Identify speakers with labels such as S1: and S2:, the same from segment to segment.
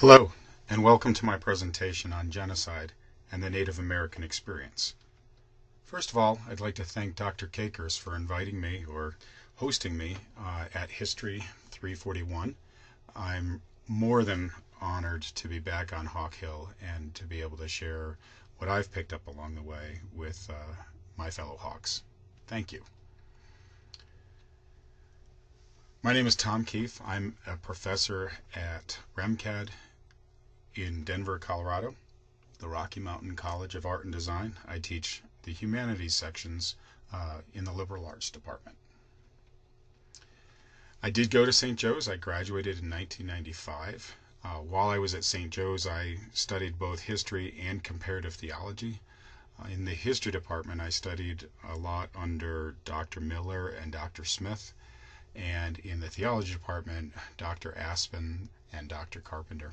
S1: Hello, and welcome to my presentation on genocide and the Native American experience. First of all, I'd like to thank Dr. Kakers for inviting me or hosting me at History 341. I'm more than honored to be back on Hawk Hill and to be able to share what I've picked up along the way with my fellow Hawks. Thank you. My name is Tom Keefe. I'm a professor at REMCAD in Denver, Colorado, the Rocky Mountain College of Art and Design. I teach the humanities sections in the liberal arts department. I did go to St. Joe's. I graduated in 1995. While I was at St. Joe's, I studied both history and comparative theology. In the history department, I studied a lot under Dr. Miller and Dr. Smith, and in the theology department, Dr. Aspen and Dr. Carpenter.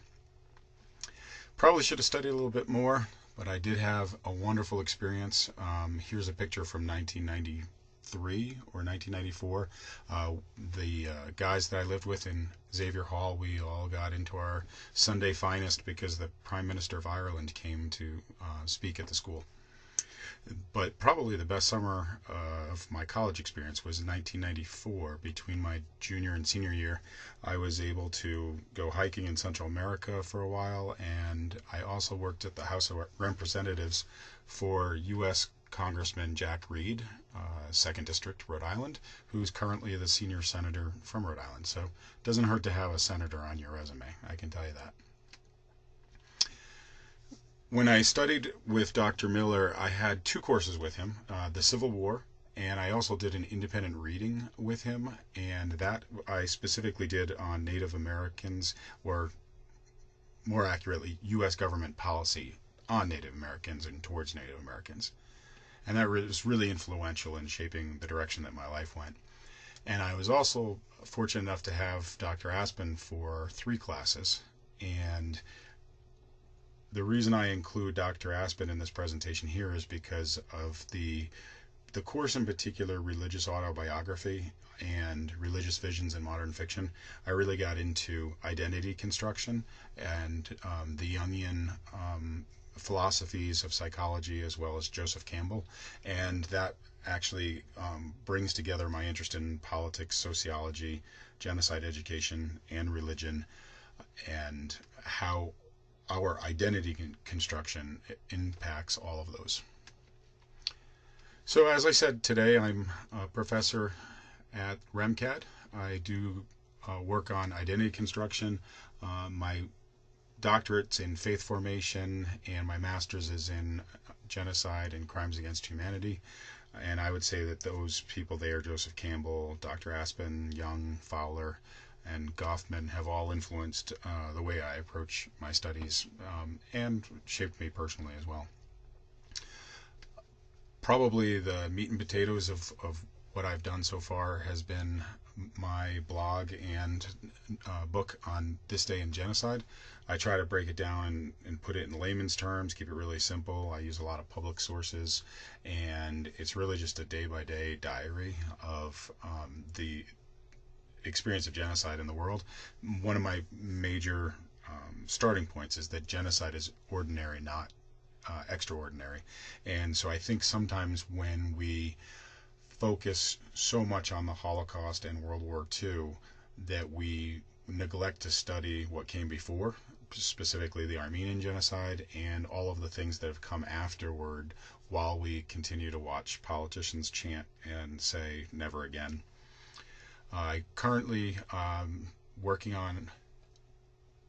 S1: Probably should have studied a little bit more, but I did have a wonderful experience. Here's a picture from 1993 or 1994. The guys that I lived with in Xavier Hall, we all got into our Sunday finest because the Prime Minister of Ireland came to speak at the school. But probably the best summer of my college experience was 1994. Between my junior and senior year, I was able to go hiking in Central America for a while, and I also worked at the House of Representatives for U.S. Congressman Jack Reed, 2nd District, Rhode Island, who's currently the senior senator from Rhode Island. So it doesn't hurt to have a senator on your resume, I can tell you that. When I studied with Dr. Miller, I had two courses with him, the Civil War, and I also did an independent reading with him, and that I specifically did on Native Americans, or more accurately, U.S. government policy on Native Americans and towards Native Americans. And that was really influential in shaping the direction that my life went. And I was also fortunate enough to have Dr. Aspen for 3 classes, and the reason I include Dr. Aspen in this presentation here is because of the course in particular, Religious Autobiography and Religious Visions in Modern Fiction. I really got into identity construction and the Jungian philosophies of psychology, as well as Joseph Campbell, and that actually brings together my interest in politics, sociology, genocide education, and religion, and how our identity construction impacts all of those. So as I said, today I'm a professor at REMCAD. I do work on identity construction. My doctorate's in faith formation, and my master's is in genocide and crimes against humanity. And I would say that those people there, Joseph Campbell, Dr. Aspen, Young, Fowler, and Goffman, have all influenced the way I approach my studies and shaped me personally as well. Probably the meat and potatoes of what I've done so far has been my blog and book on this day in genocide. I try to break it down and put it in layman's terms, keep it really simple. I use a lot of public sources, and it's really just a day-by-day diary of the experience of genocide in the world. One of my major starting points is that genocide is ordinary, not extraordinary. And so I think sometimes when we focus so much on the Holocaust and World War II that we neglect to study what came before, specifically the Armenian genocide and all of the things that have come afterward, while we continue to watch politicians chant and say never again. I currently working on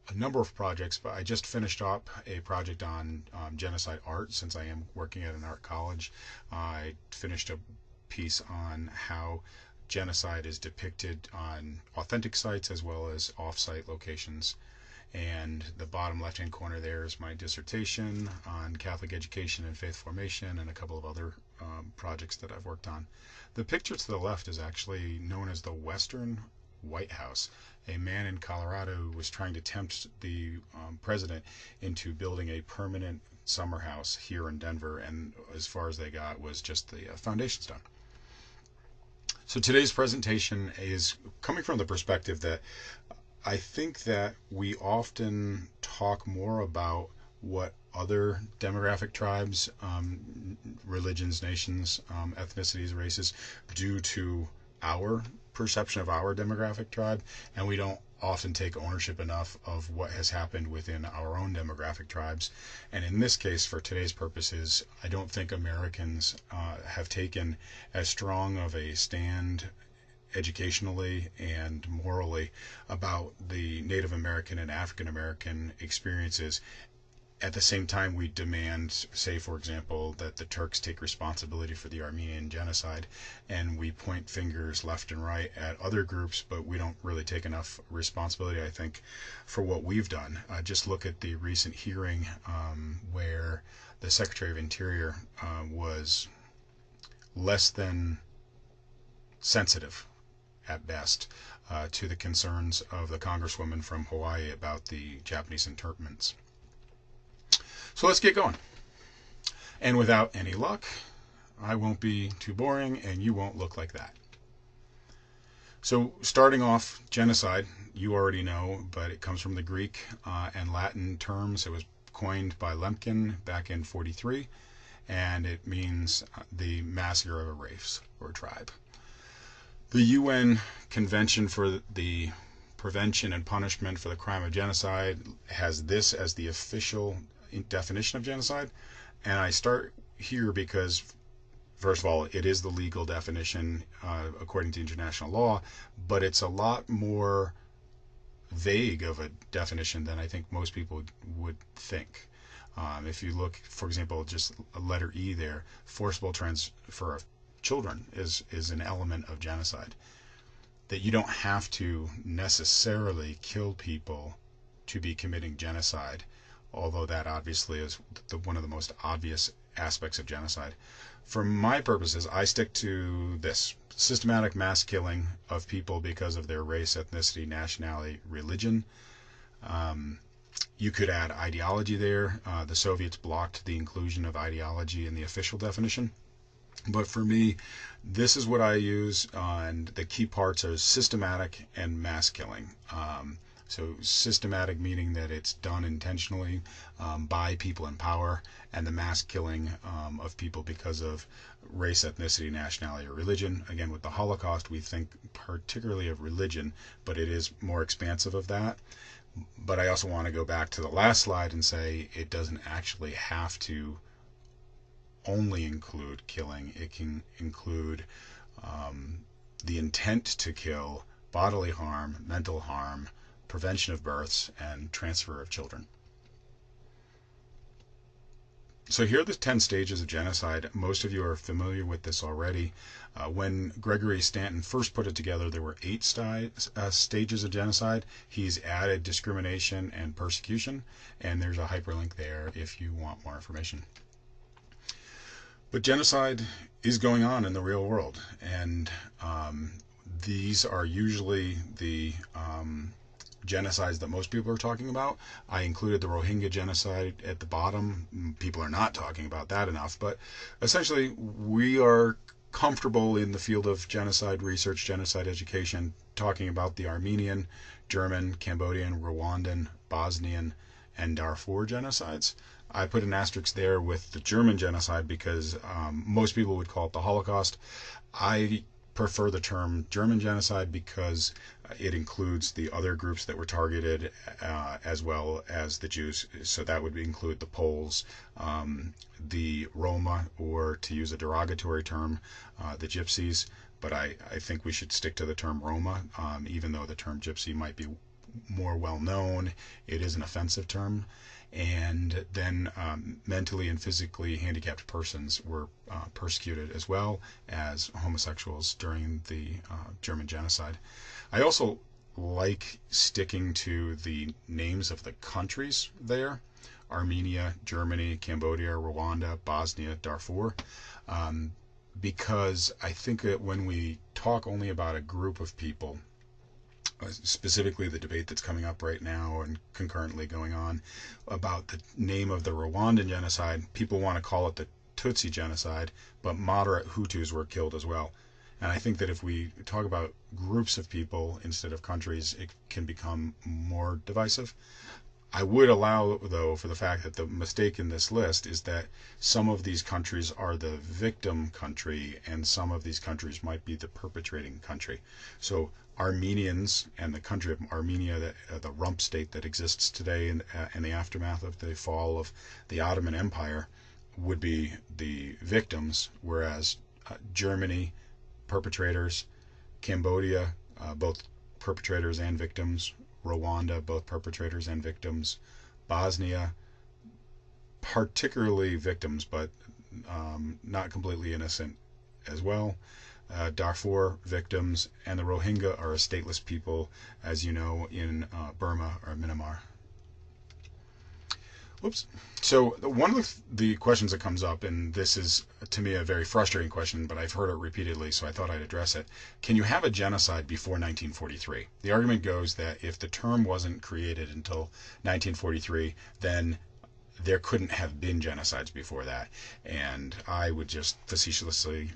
S1: a number of projects, but I just finished up a project on genocide art, since I am working at an art college. I finished a piece on how genocide is depicted on authentic sites as well as off-site locations. And the bottom left-hand corner there is my dissertation on Catholic education and faith formation, and a couple of other projects that I've worked on. The picture to the left is actually known as the Western White House. A man in Colorado was trying to tempt the president into building a permanent summer house here in Denver, and as far as they got was just the foundation stone. So today's presentation is coming from the perspective that I think that we often talk more about what other demographic tribes, religions, nations, ethnicities, races do to our perception of our demographic tribe, and we don't often take ownership enough of what has happened within our own demographic tribes. And in this case, for today's purposes, I don't think Americans have taken as strong of a stand educationally and morally about the Native American and African American experiences. At the same time, we demand, say, for example, that the Turks take responsibility for the Armenian genocide, and we point fingers left and right at other groups, but we don't really take enough responsibility, I think, for what we've done. Just look at the recent hearing where the Secretary of Interior was less than sensitive at best to the concerns of the Congresswoman from Hawaii about the Japanese internments. So let's get going. And without any luck, I won't be too boring and you won't look like that. So starting off, genocide, you already know, but it comes from the Greek and Latin terms. It was coined by Lemkin back in 43, and it means the massacre of a race or tribe. The UN Convention for the Prevention and Punishment for the Crime of Genocide has this as the official definition of genocide. And I start here because, first of all, it is the legal definition according to international law, but it's a lot more vague of a definition than I think most people would think. If you look, for example, just a letter E there, forcible transfer of children is an element of genocide. That you don't have to necessarily kill people to be committing genocide, although that obviously is one of the most obvious aspects of genocide. For my purposes, I stick to this: systematic mass killing of people because of their race, ethnicity, nationality, religion. You could add ideology there. The Soviets blocked the inclusion of ideology in the official definition. But for me, this is what I use, and the key parts are systematic and mass killing. So systematic meaning that it's done intentionally by people in power, and the mass killing of people because of race, ethnicity, nationality, or religion. Again, with the Holocaust, we think particularly of religion, but it is more expansive of that. But I also want to go back to the last slide and say it doesn't actually have to only include killing. It can include the intent to kill, bodily harm, mental harm, prevention of births, and transfer of children. So here are the 10 stages of genocide. Most of you are familiar with this already. When Gregory Stanton first put it together, there were 8 stages of genocide. He's added discrimination and persecution, and there's a hyperlink there if you want more information. But genocide is going on in the real world, and these are usually the genocides that most people are talking about. I included the Rohingya genocide at the bottom. People are not talking about that enough, but essentially we are comfortable in the field of genocide research, genocide education, talking about the Armenian, German, Cambodian, Rwandan, Bosnian, and Darfur genocides. I put an asterisk there with the German genocide because most people would call it the Holocaust. I prefer the term German genocide because it includes the other groups that were targeted as well as the Jews. So that would include the Poles, the Roma, or to use a derogatory term, the Gypsies. But I think we should stick to the term Roma, even though the term Gypsy might be more well known. It is an offensive term. And then mentally and physically handicapped persons were persecuted as well as homosexuals during the German genocide. I also like sticking to the names of the countries there: Armenia, Germany, Cambodia, Rwanda, Bosnia, Darfur, because I think that when we talk only about a group of people, specifically the debate that's coming up right now and concurrently going on about the name of the Rwandan genocide, people want to call it the Tutsi genocide, but moderate Hutus were killed as well. And I think that if we talk about groups of people instead of countries, it can become more divisive. I would allow, though, for the fact that the mistake in this list is that some of these countries are the victim country and some of these countries might be the perpetrating country. So Armenians and the country of Armenia, the rump state that exists today in the aftermath of the fall of the Ottoman Empire, would be the victims, whereas Germany, perpetrators, Cambodia, both perpetrators and victims, Rwanda, both perpetrators and victims, Bosnia, particularly victims, but not completely innocent as well. Darfur, victims, and the Rohingya are a stateless people, as you know, in Burma or Myanmar. Whoops. So one of the questions that comes up, and this is to me a very frustrating question, but I've heard it repeatedly, so I thought I'd address it. Can you have a genocide before 1943? The argument goes that if the term wasn't created until 1943, then there couldn't have been genocides before that. And I would just facetiously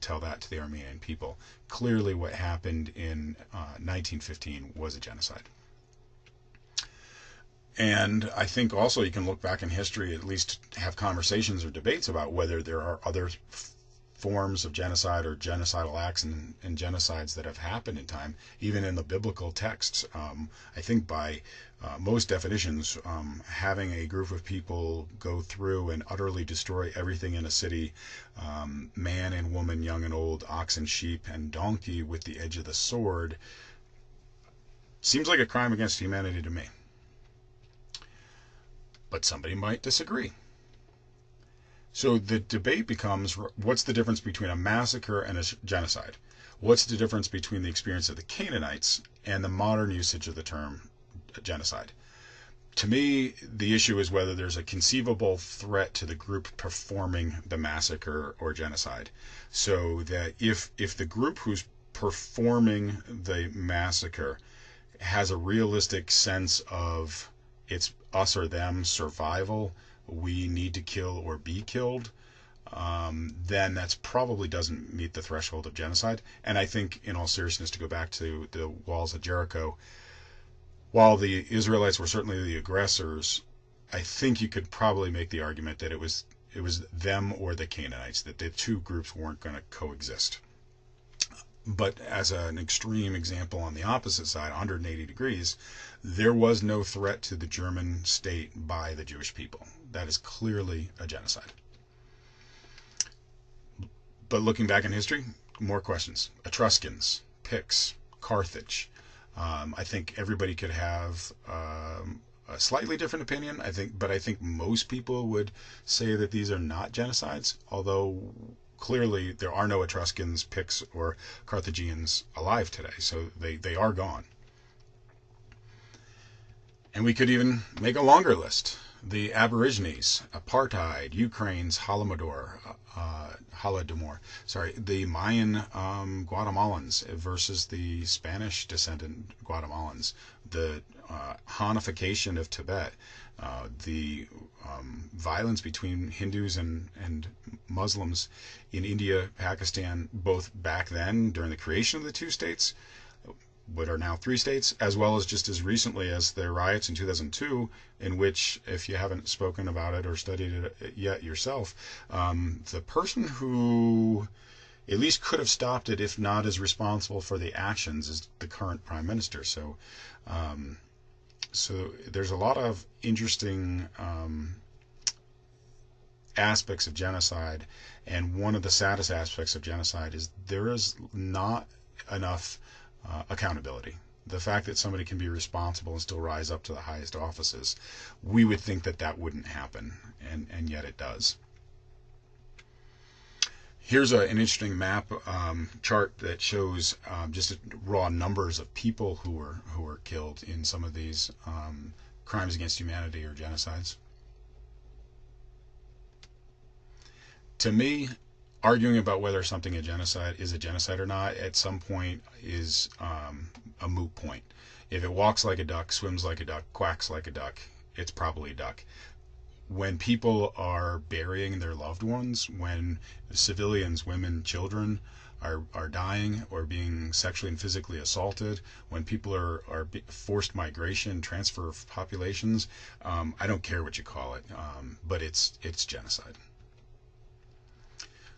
S1: tell that to the Armenian people. Clearly what happened in 1915 was a genocide. And I think also you can look back in history, at least have conversations or debates about whether there are other forms of genocide or genocidal acts and genocides that have happened in time, even in the biblical texts. I think by most definitions, having a group of people go through and utterly destroy everything in a city, man and woman, young and old, ox and sheep and donkey with the edge of the sword, seems like a crime against humanity to me. But somebody might disagree. So the debate becomes, what's the difference between a massacre and a genocide? What's the difference between the experience of the Canaanites and the modern usage of the term genocide? To me, the issue is whether there's a conceivable threat to the group performing the massacre or genocide. So that if the group who's performing the massacre has a realistic sense of it's us or them survival, we need to kill or be killed, then that's probably doesn't meet the threshold of genocide. And I think, in all seriousness, to go back to the walls of Jericho, while the Israelites were certainly the aggressors, I think you could probably make the argument that it was them or the Canaanites, that the two groups weren't going to coexist. But as an extreme example on the opposite side, 180 degrees, there was no threat to the German state by the Jewish people. That is clearly a genocide. But looking back in history, more questions. Etruscans, Picts, Carthage. I think everybody could have a slightly different opinion. But I think most people would say that these are not genocides, although clearly there are no Etruscans, Picts, or Carthaginians alive today, so they are gone. And we could even make a longer list. The Aborigines, apartheid, Ukraine's Holodomor, the Mayan Guatemalans versus the Spanish descendant Guatemalans, the Hanification of Tibet, the violence between Hindus and Muslims in India, Pakistan, both back then during the creation of the two states, what are now three states, as well as just as recently as the riots in 2002, in which, if you haven't spoken about it or studied it yet yourself, the person who at least could have stopped it, if not is responsible for the actions, is the current prime minister. So there's a lot of interesting aspects of genocide, and one of the saddest aspects of genocide is there is not enough accountability. The fact that somebody can be responsible and still rise up to the highest offices, we would think that wouldn't happen, and yet it does. Here's an interesting map chart that shows just raw numbers of people who were killed in some of these crimes against humanity or genocides. To me, arguing about whether something is a genocide or not at some point is a moot point. If it walks like a duck, swims like a duck, quacks like a duck, it's probably a duck. When people are burying their loved ones, when civilians, women, children, are dying or being sexually and physically assaulted, when people are forced migration, transfer of populations, I don't care what you call it, but it's genocide.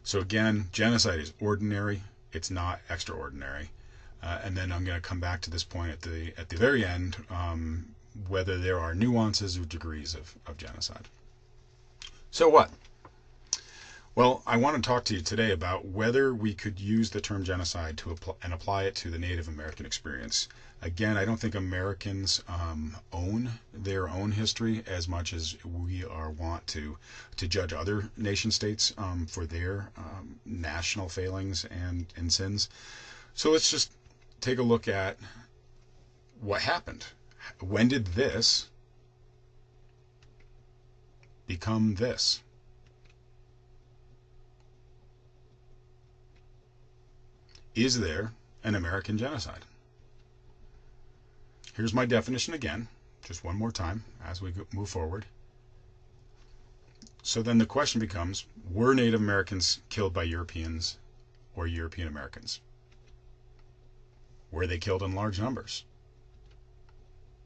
S1: So again, genocide is ordinary. It's not extraordinary. And then I'm going to come back to this point at the very end, whether there are nuances or degrees of genocide. So what? Well, I want to talk to you today about whether we could use the term genocide and apply it to the Native American experience. Again, I don't think Americans own their own history as much as we want to judge other nation states for their national failings and sins. So let's just take a look at what happened. When did this become this? Is there an American genocide? Here's my definition again, just one more time as we move forward. So then the question becomes, were Native Americans killed by Europeans or European Americans? Were they killed in large numbers?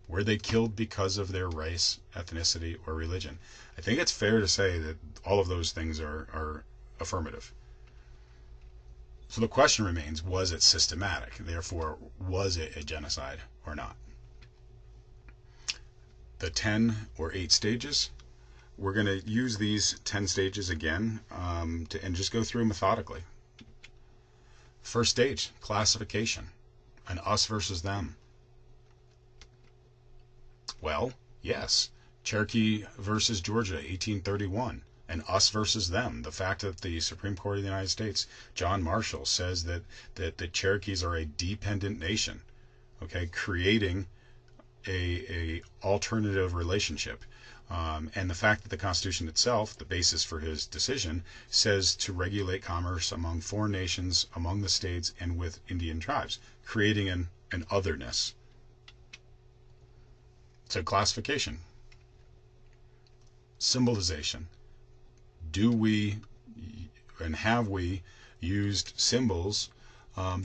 S1: Were they killed because of their race, ethnicity, or religion? I think it's fair to say that all of those things are affirmative. So the question remains, was it systematic? Therefore, was it a genocide or not? The 10 or 8 stages, we're going to use these 10 stages again and just go through methodically. First stage, classification, an us versus them. Well, yes, Cherokee versus Georgia, 1831. And us versus them. The fact that the Supreme Court of the United States, John Marshall, says that the Cherokees are a dependent nation, okay, creating a alternative relationship. And the fact that the Constitution itself, the basis for his decision, says to regulate commerce among foreign nations, among the states, and with Indian tribes, creating an otherness. So classification. Symbolization. Do we and have we used symbols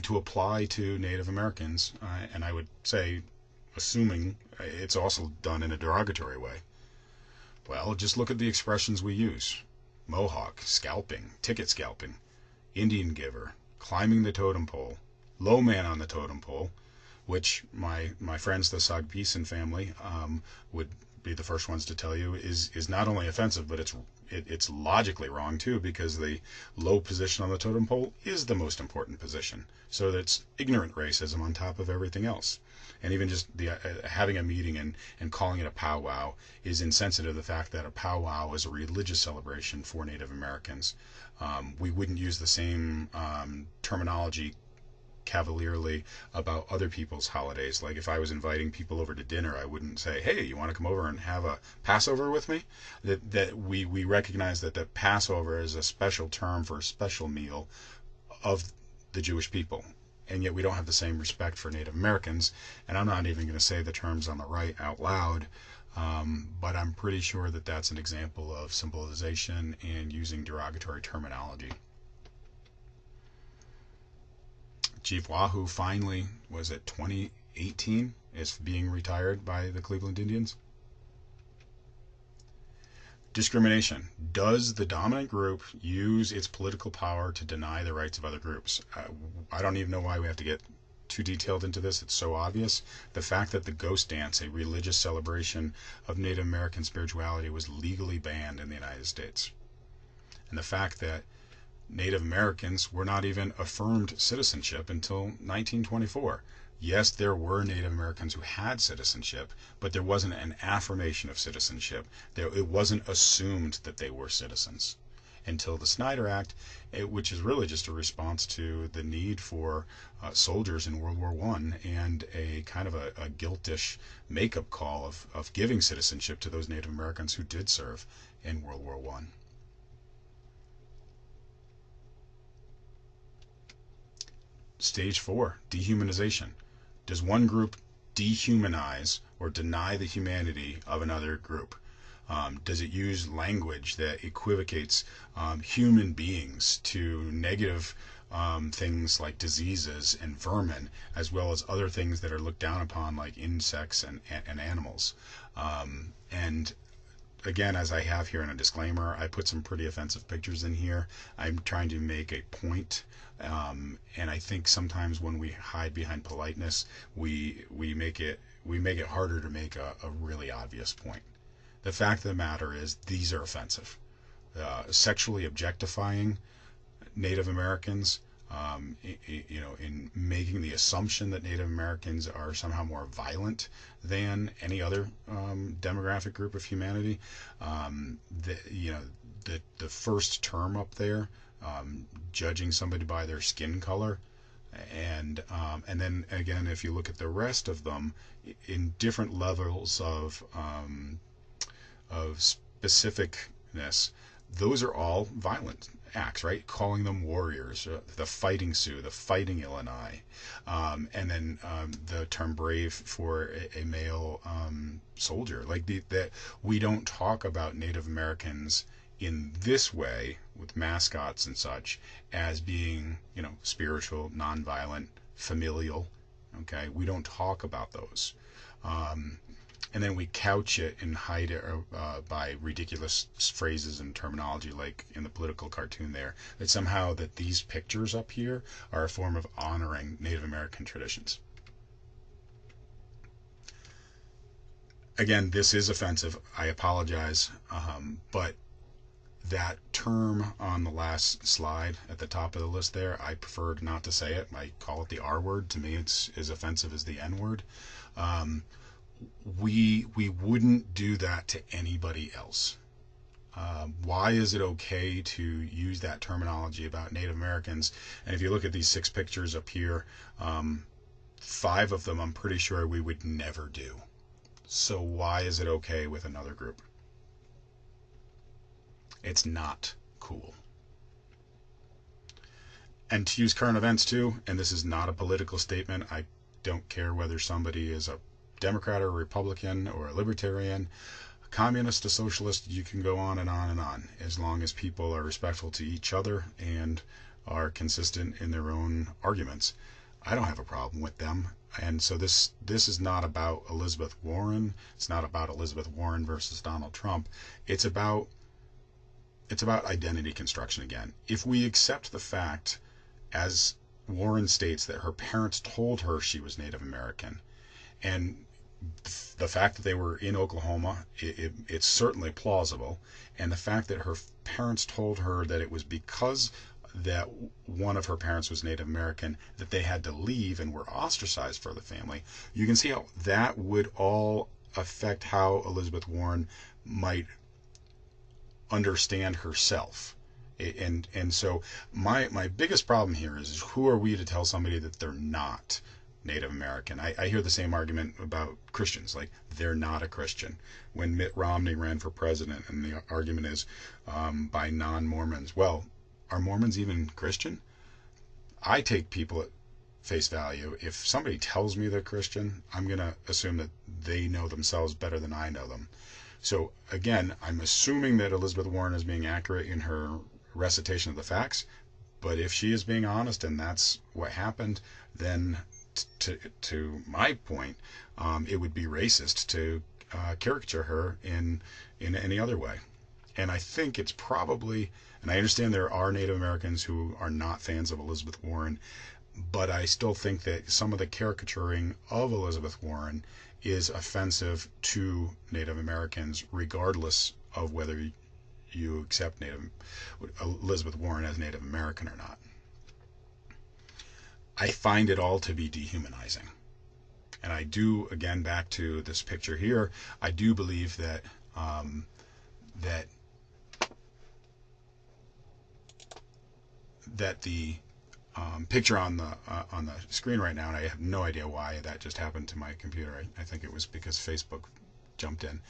S1: to apply to Native Americans? And I would say, assuming it's also done in a derogatory way. Well, just look at the expressions we use. Mohawk, scalping, ticket scalping, Indian giver, climbing the totem pole, low man on the totem pole, which my friends, the Sagpisen family, would be the first ones to tell you is not only offensive, but it's logically wrong too, because the low position on the totem pole is the most important position. So that's ignorant racism on top of everything else. And even just the having a meeting and calling it a powwow is insensitive to the fact that a powwow is a religious celebration for Native Americans. We wouldn't use the same terminology cavalierly about other people's holidays. Like if I was inviting people over to dinner, I wouldn't say, hey, you want to come over and have a Passover with me? That we recognize that the Passover is a special term for a special meal of the Jewish people. And yet we don't have the same respect for Native Americans. And I'm not even going to say the terms on the right out loud, but I'm pretty sure that that's an example of symbolization and using derogatory terminology. Chief Wahoo finally, was it 2018, is being retired by the Cleveland Indians. Discrimination. Does the dominant group use its political power to deny the rights of other groups? I don't even know why we have to get too detailed into this. It's so obvious. The fact that the ghost dance, a religious celebration of Native American spirituality, was legally banned in the United States. And the fact that Native Americans were not even affirmed citizenship until 1924. Yes, there were Native Americans who had citizenship, but there wasn't an affirmation of citizenship. It wasn't assumed that they were citizens until the Snyder Act, which is really just a response to the need for soldiers in World War I and a kind of a guiltish make-up call of giving citizenship to those Native Americans who did serve in World War I. Stage 4, dehumanization. Does one group dehumanize or deny the humanity of another group? Does it use language that equivocates human beings to negative things like diseases and vermin, as well as other things that are looked down upon, like insects and animals. And again, as I have here in a disclaimer, I put some pretty offensive pictures in here. I'm trying to make a point, and I think sometimes when we hide behind politeness, we make it harder to make a really obvious point. The fact of the matter is, these are offensive. Sexually objectifying Native Americans, in making the assumption that Native Americans are somehow more violent than any other demographic group of humanity. The first term up there, judging somebody by their skin color, and then again, if you look at the rest of them, in different levels of specificness, those are all violent acts, right? Calling them warriors, the fighting Sioux, the fighting Illinois, and then the term brave for a male soldier. Like that, we don't talk about Native Americans in this way with mascots and such as being, spiritual, nonviolent, familial. Okay, we don't talk about those. And then we couch it and hide it by ridiculous phrases and terminology, like in the political cartoon there, that somehow that these pictures up here are a form of honoring Native American traditions. Again, this is offensive. I apologize, but that term on the last slide at the top of the list there, I prefer not to say it. I call it the R word. To me, it's as offensive as the N word. We wouldn't do that to anybody else. Why is it okay to use that terminology about Native Americans? And if you look at these 6 pictures up here, 5 of them I'm pretty sure we would never do. So why is it okay with another group? It's not cool. And to use current events too, and this is not a political statement, I don't care whether somebody is a Democrat or a Republican or a Libertarian, a communist, a socialist, you can go on and on and on, as long as people are respectful to each other and are consistent in their own arguments. I don't have a problem with them. And so this is not about Elizabeth Warren. It's not about Elizabeth Warren versus Donald Trump. It's about identity construction again. If we accept the fact, as Warren states, that her parents told her she was Native American, and the fact that they were in Oklahoma, it's certainly plausible, and the fact that her parents told her that it was because that one of her parents was Native American that they had to leave and were ostracized for the family, you can see how that would all affect how Elizabeth Warren might understand herself. And so my biggest problem here is who are we to tell somebody that they're not Native American? I hear the same argument about Christians, like they're not a Christian. When Mitt Romney ran for president, and the argument is by non-Mormons. Well, are Mormons even Christian? I take people at face value. If somebody tells me they're Christian, I'm going to assume that they know themselves better than I know them. So again, I'm assuming that Elizabeth Warren is being accurate in her recitation of the facts, but if she is being honest and that's what happened, then to my point, it would be racist to caricature her in any other way. And I think it's probably, and I understand there are Native Americans who are not fans of Elizabeth Warren, but I still think that some of the caricaturing of Elizabeth Warren is offensive to Native Americans, regardless of whether you accept Elizabeth Warren as Native American or not. I find it all to be dehumanizing. And I do, again, back to this picture here, I do believe that that the picture on the screen right now, and I have no idea why that just happened to my computer. I think it was because Facebook jumped in.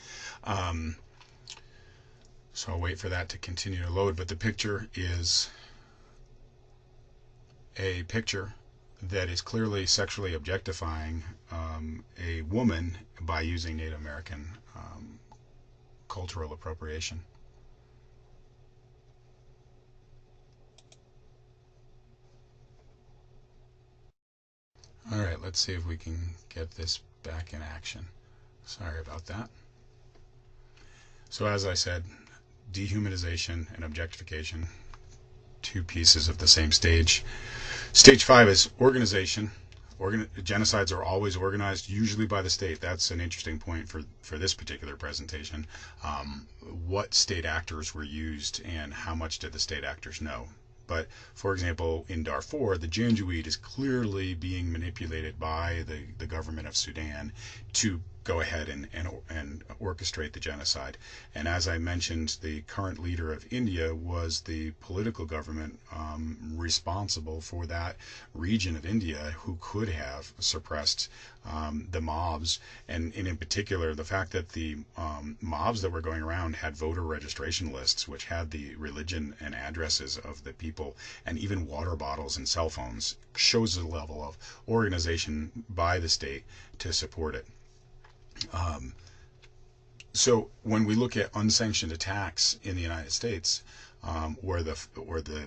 S1: So I'll wait for that to continue to load. But the picture is a picture that is clearly sexually objectifying a woman by using Native American cultural appropriation. All right, let's see if we can get this back in action. Sorry about that. So as I said, dehumanization and objectification, two pieces of the same stage. Stage 5 is organization. Genocides are always organized, usually by the state. That's an interesting point for this particular presentation. What state actors were used and how much did the state actors know? But, for example, in Darfur, the Janjaweed is clearly being manipulated by the government of Sudan to go ahead and orchestrate the genocide. And as I mentioned, the current leader of India was the political government responsible for that region of India who could have suppressed the mobs. And in particular, the fact that the mobs that were going around had voter registration lists, which had the religion and addresses of the people, and even water bottles and cell phones, shows the level of organization by the state to support it. So when we look at unsanctioned attacks in the United States, or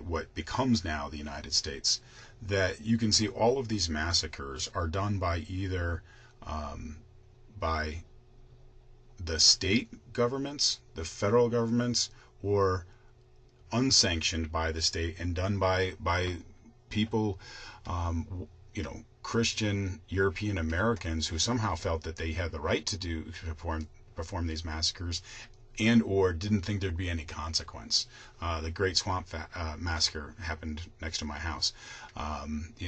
S1: what becomes now the United States, that you can see all of these massacres are done by either by the state governments, the federal governments, or unsanctioned by the state and done by people, Christian European Americans who somehow felt that they had the right to perform these massacres, and or didn't think there'd be any consequence. The Great Swamp Massacre happened next to my house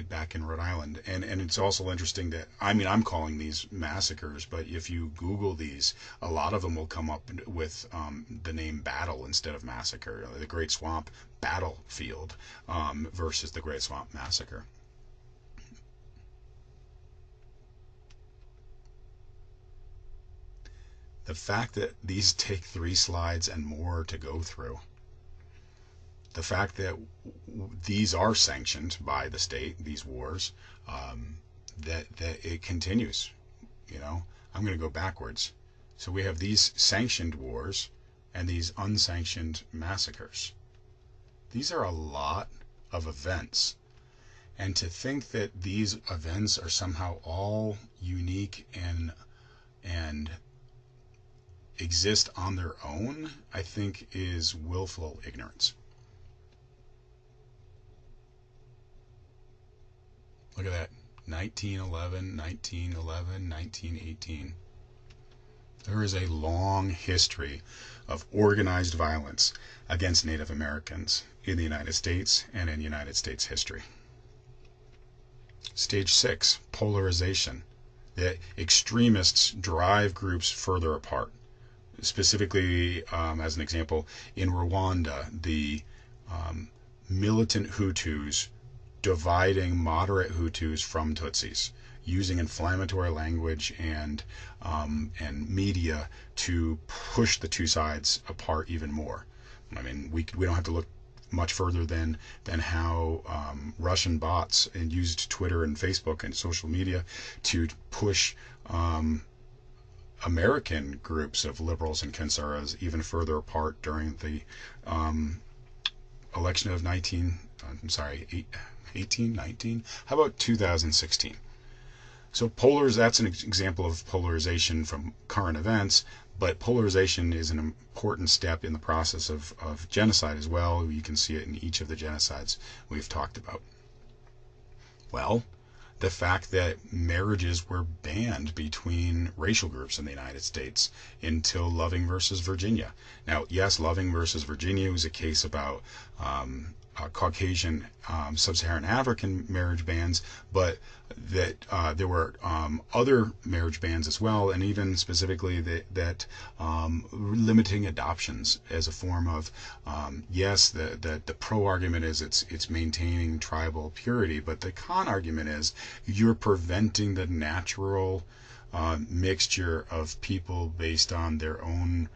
S1: back in Rhode Island. And it's also interesting that, I'm calling these massacres, but if you Google these, a lot of them will come up with the name battle instead of massacre. The Great Swamp Battlefield versus the Great Swamp Massacre. The fact that these take 3 slides and more to go through, the fact that these are sanctioned by the state, these wars, that it continues. I'm going to go backwards. So we have these sanctioned wars and these unsanctioned massacres. These are a lot of events. And to think that these events are somehow all unique and exist on their own, I think is willful ignorance. Look at that. 1911, 1911, 1918. There is a long history of organized violence against Native Americans in the United States and in United States history. Stage 6, polarization. That extremists drive groups further apart. Specifically, as an example, in Rwanda, the militant Hutus dividing moderate Hutus from Tutsis, using inflammatory language and media to push the two sides apart even more. We don't have to look much further than how Russian bots and used Twitter and Facebook and social media to push American groups of liberals and conservatives even further apart during the election of 1819. How about 2016? So that's an example of polarization from current events, but polarization is an important step in the process of genocide as well. You can see it in each of the genocides we've talked about. Well, the fact that marriages were banned between racial groups in the United States until Loving versus Virginia. Now, yes, Loving versus Virginia was a case about Caucasian sub-Saharan African marriage bans, but that there were other marriage bans as well, and even specifically that limiting adoptions as a form of yes, the pro argument is it's maintaining tribal purity, but the con argument is you're preventing the natural mixture of people based on their own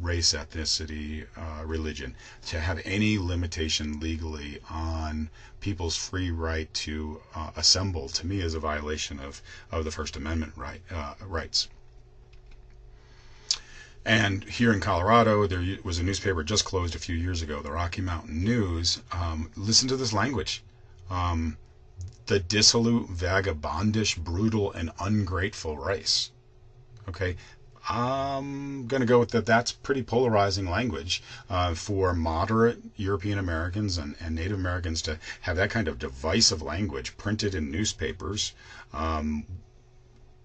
S1: race, ethnicity, religion, to have any limitation legally on people's free right to assemble, to me is a violation of the First Amendment rights. And here in Colorado, there was a newspaper just closed a few years ago, the Rocky Mountain News. Listen to this language. the dissolute, vagabondish, brutal, and ungrateful race. Okay, I'm going to go with that. That's pretty polarizing language for moderate European Americans and Native Americans to have that kind of divisive language printed in newspapers.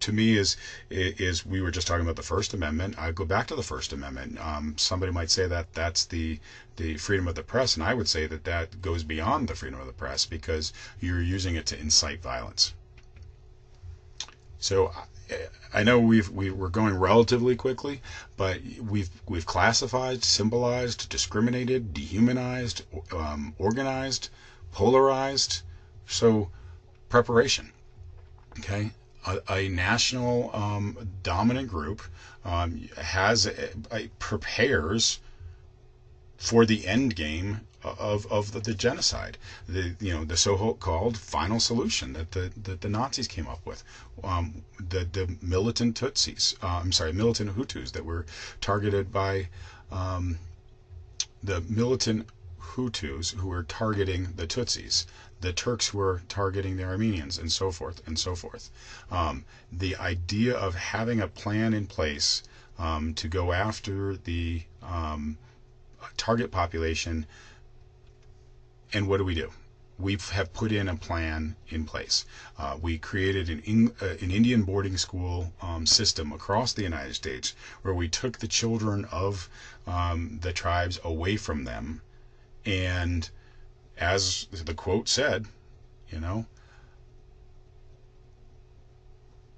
S1: To me, is we were just talking about the First Amendment. I go back to the First Amendment. Somebody might say that that's the freedom of the press, and I would say that that goes beyond the freedom of the press because you're using it to incite violence. So I know we're going relatively quickly, but we've classified, symbolized, discriminated, dehumanized, organized, polarized. So preparation. Okay, a national dominant group prepares for the end game of the genocide, the so-called final solution that the Nazis came up with, the militant militant Hutus that were targeted by the militant Hutus who were targeting the Tutsis, the Turks who were targeting the Armenians, and so forth and so forth. The idea of having a plan in place to go after the target population. And what do? We have put in a plan in place. We created an Indian boarding school system across the United States where we took the children of the tribes away from them. And as the quote said,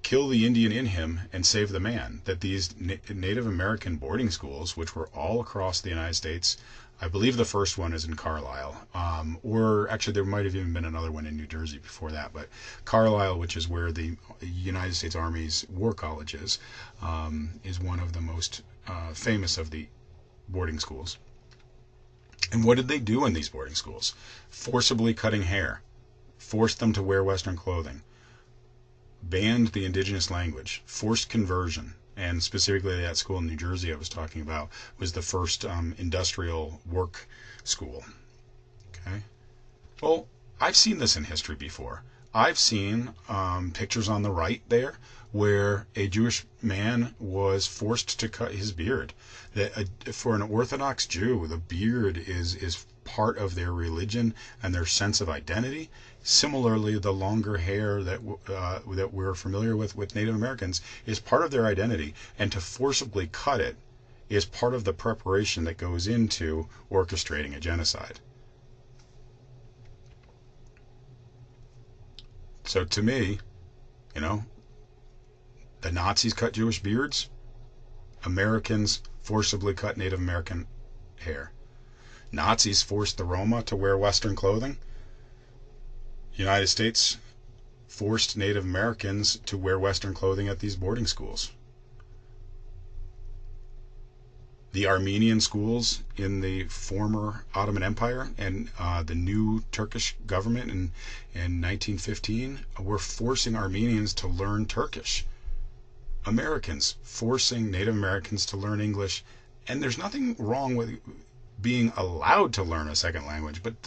S1: kill the Indian in him and save the man. That these Native American boarding schools, which were all across the United States, I believe the first one is in Carlisle, or actually there might have even been another one in New Jersey before that, but Carlisle, which is where the United States Army's War College is one of the most famous of the boarding schools. And what did they do in these boarding schools? Forcibly cutting hair, forced them to wear Western clothing, banned the indigenous language, forced conversion. And specifically that school in New Jersey I was talking about was the first industrial work school. Okay. Well, I've seen this in history before. I've seen pictures on the right there where a Jewish man was forced to cut his beard. For an Orthodox Jew, the beard is part of their religion and their sense of identity. Similarly, the longer hair that we're familiar with Native Americans is part of their identity, and to forcibly cut it is part of the preparation that goes into orchestrating a genocide. So to me, the Nazis cut Jewish beards, Americans forcibly cut Native American hair. Nazis forced the Roma to wear Western clothing. United States forced Native Americans to wear Western clothing at these boarding schools. The Armenian schools in the former Ottoman Empire and the new Turkish government in 1915 were forcing Armenians to learn Turkish. Americans forcing Native Americans to learn English. And there's nothing wrong with being allowed to learn a second language, but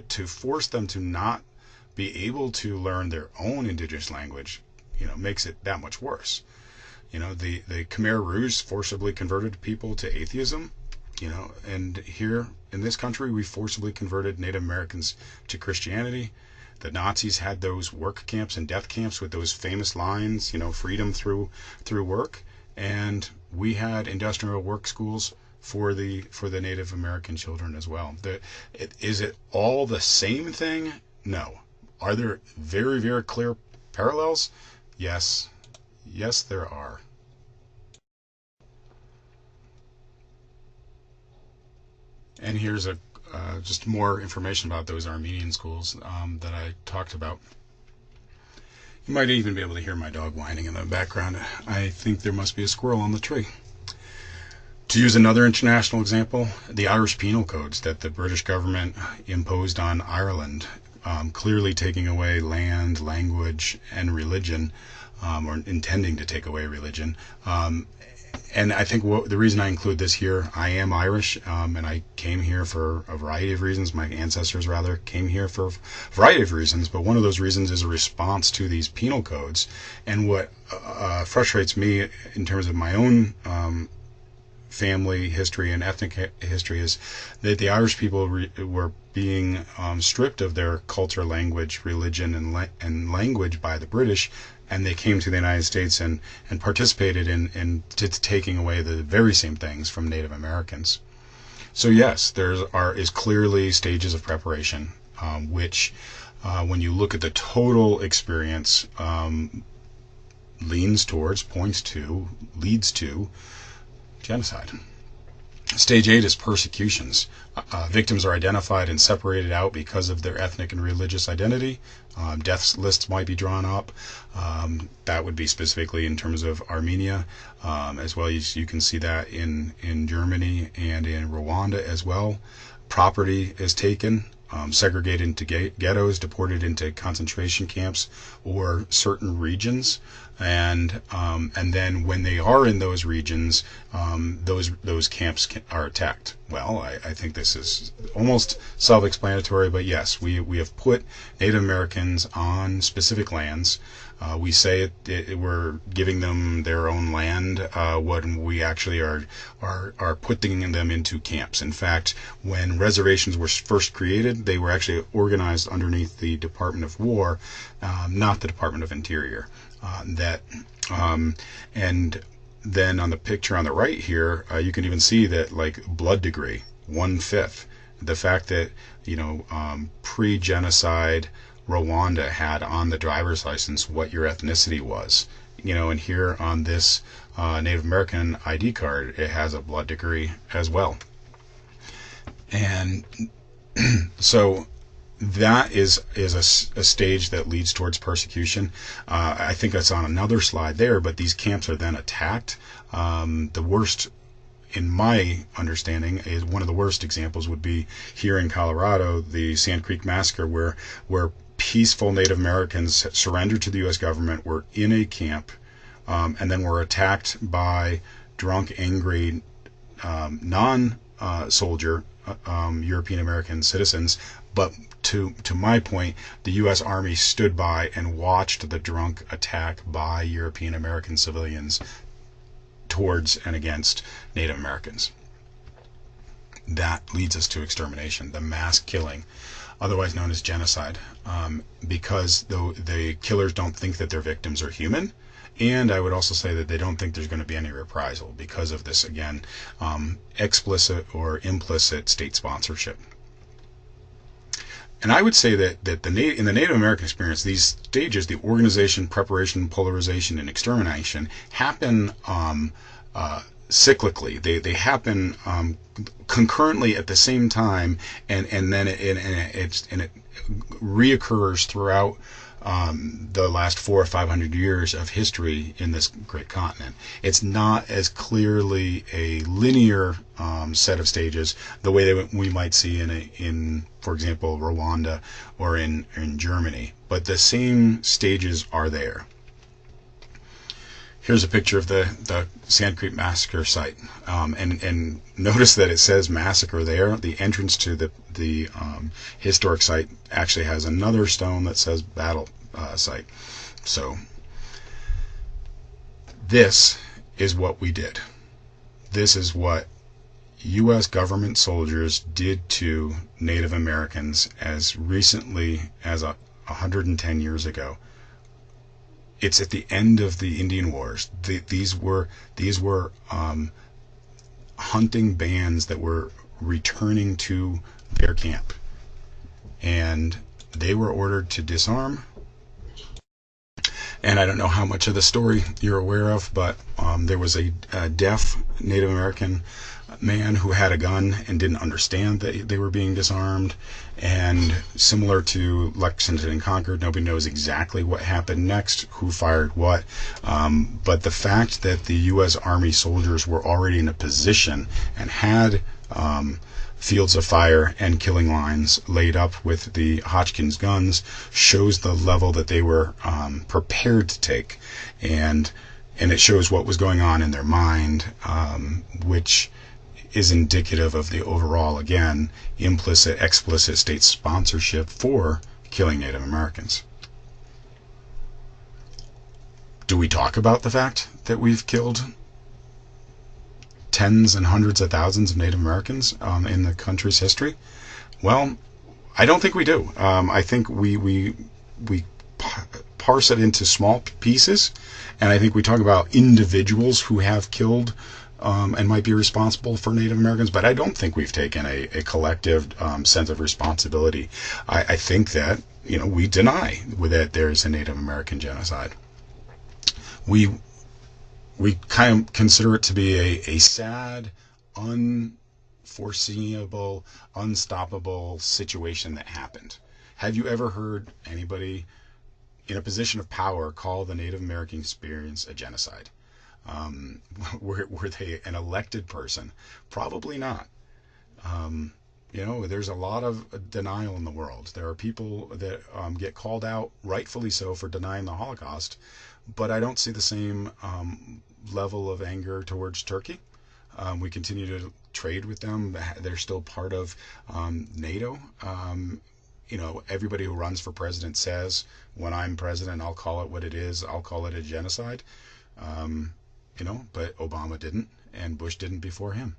S1: to force them to not be able to learn their own indigenous language, makes it that much worse. The Khmer Rouge forcibly converted people to atheism, and here in this country we forcibly converted Native Americans to Christianity. The Nazis had those work camps and death camps with those famous lines, freedom through work, and we had industrial work schools for the Native American children as well. Is it all the same thing? No. Are there very, very clear parallels? Yes. Yes, there are. And here's just more information about those Armenian schools that I talked about. You might even be able to hear my dog whining in the background. I think there must be a squirrel on the tree. To use another international example, the Irish penal codes that the British government imposed on Ireland, clearly taking away land, language, and religion, or intending to take away religion. And I think the reason I include this here, I am Irish, and I came here for a variety of reasons. My ancestors, rather, came here for a variety of reasons, but one of those reasons is a response to these penal codes. And what frustrates me in terms of my own family history and ethnic history is that the Irish people were being stripped of their culture, language, religion, and language by the British, and they came to the United States and participated in taking away the very same things from Native Americans. So yes, there is clearly stages of preparation, which when you look at the total experience, leads to genocide. Stage 8 is persecutions. Victims are identified and separated out because of their ethnic and religious identity. Death lists might be drawn up. That would be specifically in terms of Armenia, as well as you can see that in Germany and in Rwanda as well. Property is taken, segregated into ghettos, deported into concentration camps or certain regions, and then when they are in those regions, those camps are attacked. Well, I think this is almost self-explanatory, but yes, we have put Native Americans on specific lands. We say we're giving them their own land, when we actually are putting them into camps. In fact, when reservations were first created, they were actually organized underneath the Department of War, not the Department of Interior. And then on the picture on the right here, you can even see that, like, blood degree, 1/5. The fact that, pre-genocide Rwanda had on the driver's license what your ethnicity was. And here on this Native American ID card, it has a blood degree as well. And so that is a stage that leads towards persecution. I think that's on another slide there, but these camps are then attacked. The worst, in my understanding, is one of the worst examples would be here in Colorado, the Sand Creek Massacre, where peaceful Native Americans surrendered to the U.S. government, were in a camp, and then were attacked by drunk, angry, non-soldier European American citizens. But to my point, the U.S. Army stood by and watched the drunk attack by European American civilians towards and against Native Americans. That leads us to extermination, the mass killing, otherwise known as genocide, because the killers don't think that their victims are human. And I would also say that they don't think there's going to be any reprisal because of this, again, explicit or implicit state sponsorship. And I would say that in the Native American experience, these stages, the organization, preparation, polarization, and extermination, happen cyclically. They happen concurrently at the same time, and then it reoccurs throughout the last 400 or 500 years of history in this great continent. It's not as clearly a linear set of stages the way that we might see in for example, Rwanda or in Germany, but the same stages are there. Here's a picture of the Sand Creek Massacre site, and notice that it says massacre there. The entrance to the historic site actually has another stone that says battle site. So this is what we did. This is what U.S. government soldiers did to Native Americans as recently as 110 years ago. It's at the end of the Indian Wars. These were hunting bands that were returning to their camp, and they were ordered to disarm. And I don't know how much of the story you're aware of, but there was a deaf Native American man who had a gun and didn't understand that they were being disarmed. And similar to Lexington and Concord, nobody knows exactly what happened next, who fired what. But the fact that the U.S. Army soldiers were already in a position and had fields of fire and killing lines laid up with the Hotchkiss guns shows the level that they were prepared to take, and it shows what was going on in their mind, which is indicative of the overall, again, implicit, explicit state sponsorship for killing Native Americans. Do we talk about the fact that we've killed tens and hundreds of thousands of Native Americans in the country's history? Well, I don't think we do. I think we parse it into small pieces, and I think we talk about individuals who have killed and might be responsible for Native Americans, but I don't think we've taken a collective sense of responsibility. I think that we deny that there's a Native American genocide. We kind of consider it to be a sad, unforeseeable, unstoppable situation that happened. Have you ever heard anybody in a position of power call the Native American experience a genocide? Were they an elected person? Probably not. There's a lot of denial in the world. There are people that get called out, rightfully so, for denying the Holocaust, but I don't see the same level of anger towards Turkey. We continue to trade with them. They're still part of NATO. Everybody who runs for president says, when I'm president, I'll call it what it is. I'll call it a genocide. But Obama didn't, and Bush didn't before him.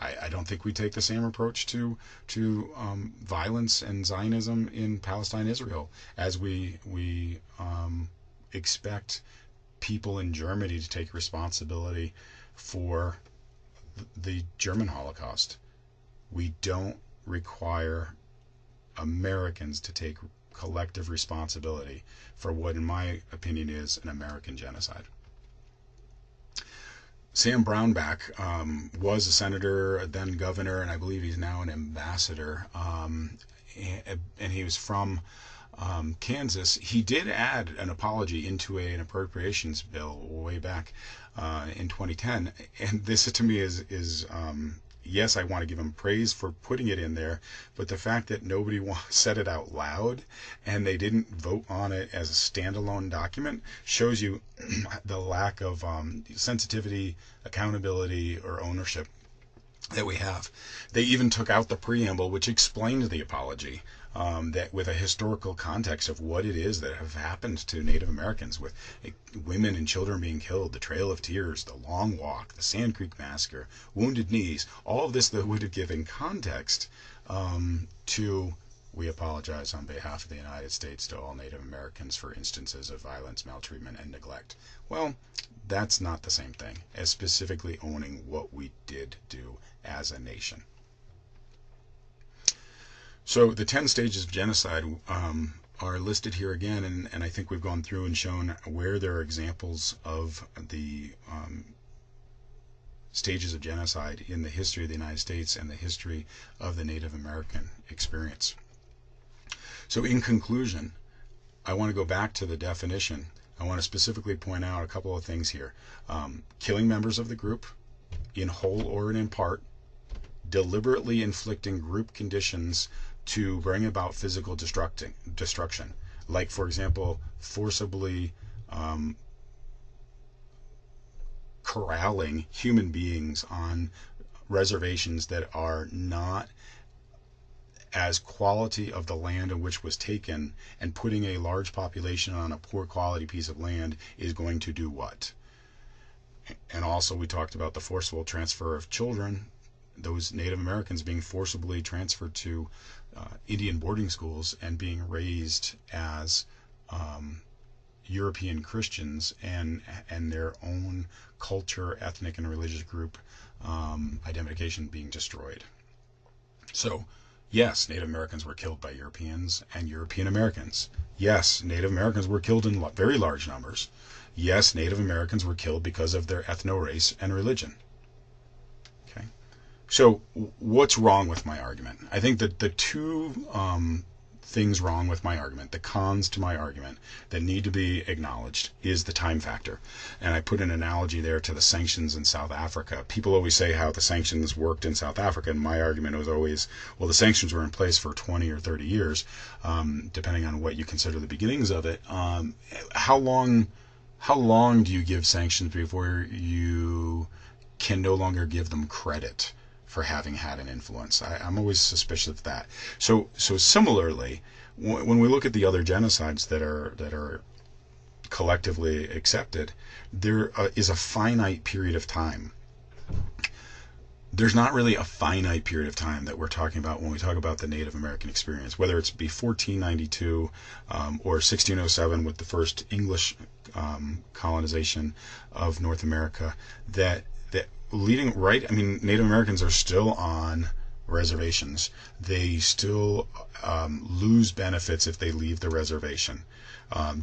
S1: I don't think we take the same approach to violence and Zionism in Palestine, Israel, as we expect people in Germany to take responsibility for the German Holocaust. We don't require Americans to take collective responsibility for what, in my opinion, is an American genocide. Sam Brownback was a senator, then governor, and I believe he's now an ambassador. And he was from Kansas. He did add an apology into an appropriations bill way back in 2010. And this, to me, is yes, I want to give him praise for putting it in there, but the fact that nobody said it out loud and they didn't vote on it as a standalone document shows you the lack of sensitivity, accountability, or ownership that we have. They even took out the preamble, which explained the apology, that with a historical context of what it is that have happened to Native Americans, with women and children being killed, the Trail of Tears, the Long Walk, the Sand Creek Massacre, Wounded Knees, all of this that would have given context to, we apologize on behalf of the United States to all Native Americans for instances of violence, maltreatment, and neglect. Well, that's not the same thing as specifically owning what we did do as a nation. So the 10 stages of genocide are listed here again, and I think we've gone through and shown where there are examples of the stages of genocide in the history of the United States and the history of the Native American experience. So in conclusion, I want to go back to the definition. I want to specifically point out a couple of things here. Killing members of the group, in whole or in part, deliberately inflicting group conditions to bring about physical destruction, like, for example, forcibly corralling human beings on reservations that are not as quality of the land in which was taken, and putting a large population on a poor quality piece of land is going to do what? And also we talked about the forcible transfer of children, those Native Americans being forcibly transferred to Indian boarding schools and being raised as European Christians, and their own culture, ethnic, and religious group identification being destroyed. So, yes, Native Americans were killed by Europeans and European Americans. Yes, Native Americans were killed in very large numbers. Yes, Native Americans were killed because of their ethno-race and religion. So what's wrong with my argument? I think that the two things wrong with my argument, the cons to my argument that need to be acknowledged, is the time factor. And I put an analogy there to the sanctions in South Africa. People always say how the sanctions worked in South Africa, and my argument was always, well, the sanctions were in place for 20 or 30 years, depending on what you consider the beginnings of it. How long do you give sanctions before you can no longer give them credit for having had an influence? I'm always suspicious of that. So similarly, when we look at the other genocides that are collectively accepted, there is a finite period of time. There's not really a finite period of time that we're talking about when we talk about the Native American experience, whether it's be 1492 or 1607 with the first English colonization of North America. That leading right, I mean, Native Americans are still on reservations. They still lose benefits if they leave the reservation.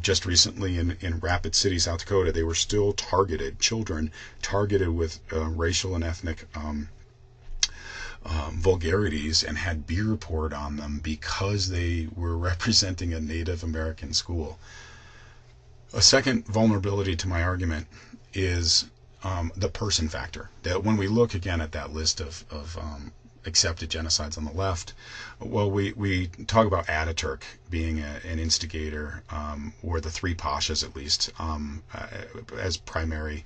S1: Just recently in Rapid City, South Dakota, they were still targeted, children targeted with racial and ethnic vulgarities, and had beer poured on them because they were representing a Native American school. A second vulnerability to my argument is the person factor. That when we look again at that list of accepted genocides on the left, well, we talk about Ataturk being an instigator, or the three pashas at least, as primary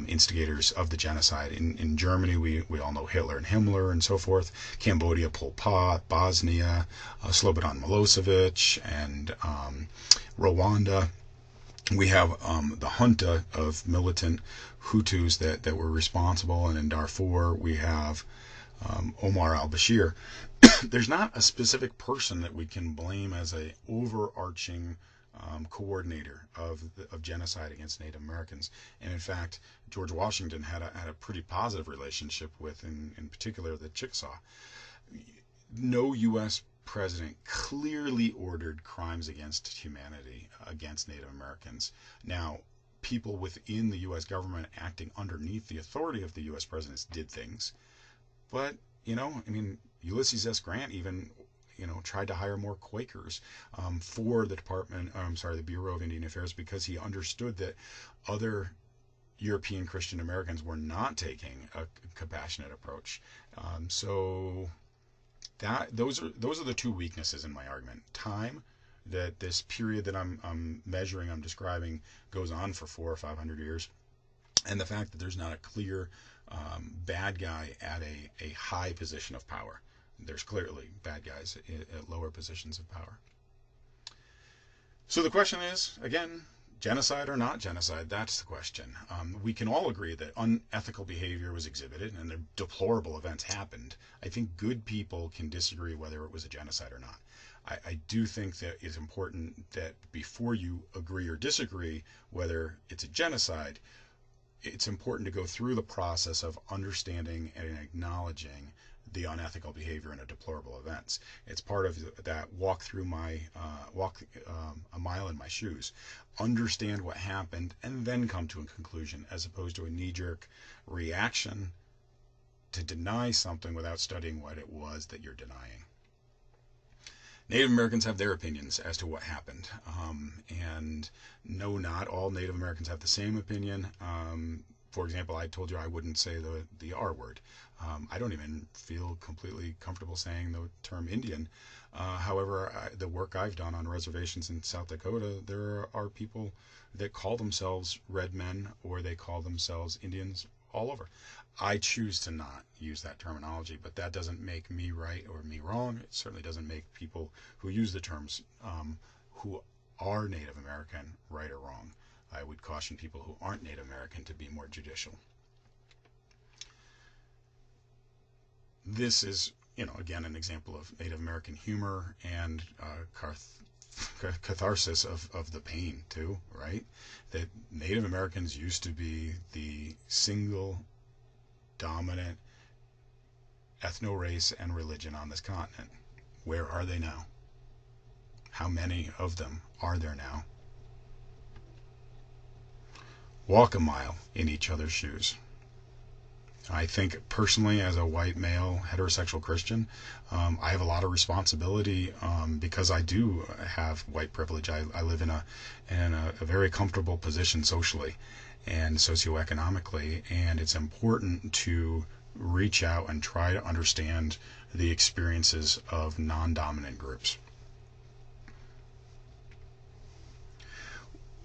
S1: instigators of the genocide. In Germany, we all know Hitler and Himmler and so forth. Cambodia, Pol Pot. Bosnia, Slobodan Milosevic, and Rwanda. We have the junta of militant Hutus that were responsible, and in Darfur we have Omar al-Bashir. There's not a specific person that we can blame as a overarching coordinator of genocide against Native Americans. And in fact, George Washington had a pretty positive relationship with, in particular, the Chickasaw. No U.S. president clearly ordered crimes against humanity against Native Americans. Now, people within the U.S. government acting underneath the authority of the U.S. presidents did things. But, I mean, Ulysses S. Grant even, tried to hire more Quakers for the Bureau of Indian Affairs, because he understood that other European Christian Americans were not taking a compassionate approach. So those are the two weaknesses in my argument. Time, that this period that I'm describing goes on for 400 or 500 years, and the fact that there's not a clear bad guy at a high position of power. There's clearly bad guys at lower positions of power. So the question is, again, genocide or not genocide? That's the question. We can all agree that unethical behavior was exhibited and the deplorable events happened. I think good people can disagree whether it was a genocide or not. I do think that it's important that before you agree or disagree whether it's a genocide, it's important to go through the process of understanding and acknowledging the unethical behavior and deplorable events. It's part of that walk a mile in my shoes. Understand what happened and then come to a conclusion, as opposed to a knee-jerk reaction to deny something without studying what it was that you're denying. Native Americans have their opinions as to what happened, and no, not all Native Americans have the same opinion. For example, I told you I wouldn't say the R word. I don't even feel completely comfortable saying the term Indian. However, the work I've done on reservations in South Dakota, there are people that call themselves red men, or they call themselves Indians all over. I choose to not use that terminology, but that doesn't make me right or me wrong. It certainly doesn't make people who use the terms who are Native American right or wrong. I would caution people who aren't Native American to be more judicial. This is, again, an example of Native American humor and catharsis of the pain too, right? That Native Americans used to be the single dominant ethno-race and religion on this continent. Where are they now? How many of them are there now? Walk a mile in each other's shoes. I think personally, as a white male heterosexual Christian, I have a lot of responsibility because I do have white privilege. I live in a very comfortable position socially and socioeconomically, and it's important to reach out and try to understand the experiences of non-dominant groups.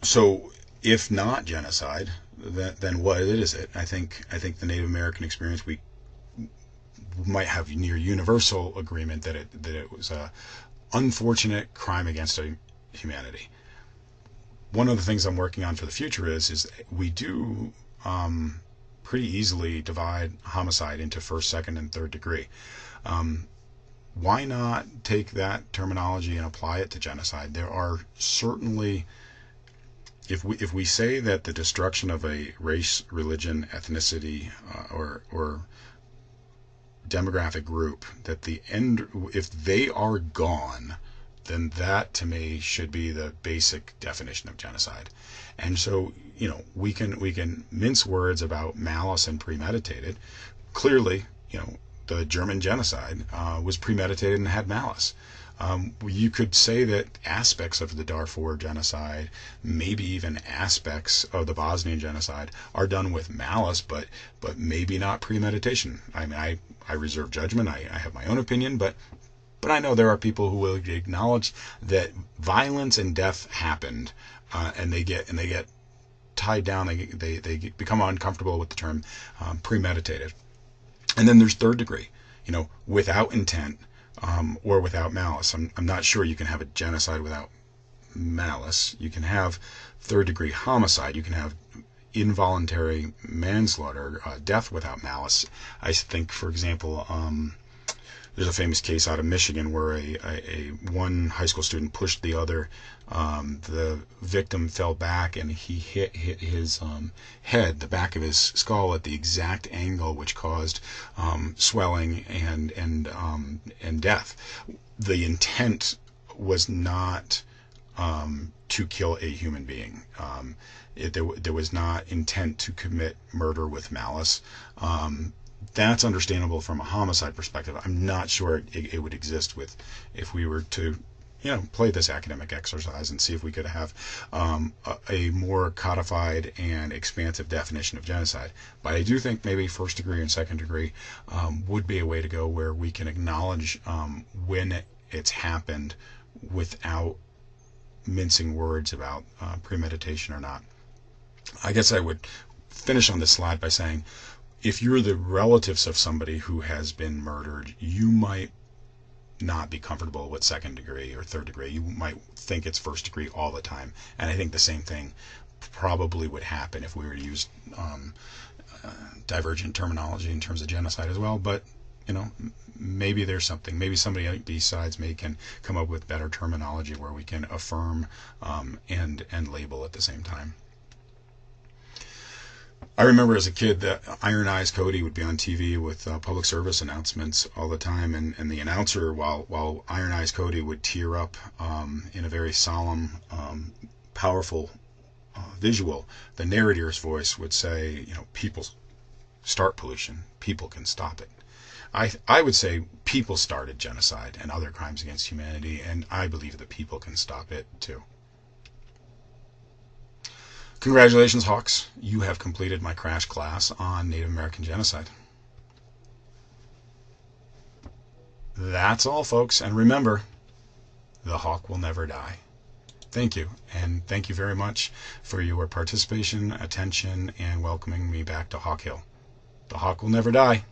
S1: So, if not genocide, then what is it? I think the Native American experience, we might have near universal agreement that it was a unfortunate crime against humanity. One of the things I'm working on for the future is we do pretty easily divide homicide into first, second, and third degree. Why not take that terminology and apply it to genocide? There are certainly, if we say that the destruction of a race, religion, ethnicity, or demographic group, that the end, if they are gone, then that to me should be the basic definition of genocide. And so, we can mince words about malice and premeditated. Clearly, the German genocide was premeditated and had malice. You could say that aspects of the Darfur genocide, maybe even aspects of the Bosnian genocide, are done with malice, but maybe not premeditation. I mean, I reserve judgment. I have my own opinion, but I know there are people who will acknowledge that violence and death happened, and they get tied down. They become uncomfortable with the term premeditated. And then there's third degree, without intent. Or without malice. I'm not sure you can have a genocide without malice. You can have third degree homicide. You can have involuntary manslaughter, death without malice. I think, for example, there's a famous case out of Michigan where a one high school student pushed the other. The victim fell back and he hit his head, the back of his skull, at the exact angle which caused swelling and death. The intent was not to kill a human being. There was not intent to commit murder with malice. That's understandable from a homicide perspective. I'm not sure it would exist if we were to play this academic exercise and see if we could have a more codified and expansive definition of genocide. But I do think maybe first degree and second degree would be a way to go, where we can acknowledge when it's happened without mincing words about premeditation or not. I guess I would finish on this slide by saying, if you're the relatives of somebody who has been murdered, you might not be comfortable with second degree or third degree. You might think it's first degree all the time. And I think the same thing probably would happen if we were to use divergent terminology in terms of genocide as well. But, maybe there's something. Maybe somebody besides me can come up with better terminology where we can affirm and label at the same time. I remember as a kid that Iron Eyes Cody would be on TV with public service announcements all the time, and the announcer, while Iron Eyes Cody would tear up in a very solemn, powerful visual, the narrator's voice would say, people start pollution, people can stop it. I would say people started genocide and other crimes against humanity, and I believe that people can stop it too. Congratulations, Hawks. You have completed my crash class on Native American genocide. That's all, folks. And remember, the hawk will never die. Thank you. And thank you very much for your participation, attention, and welcoming me back to Hawk Hill. The hawk will never die.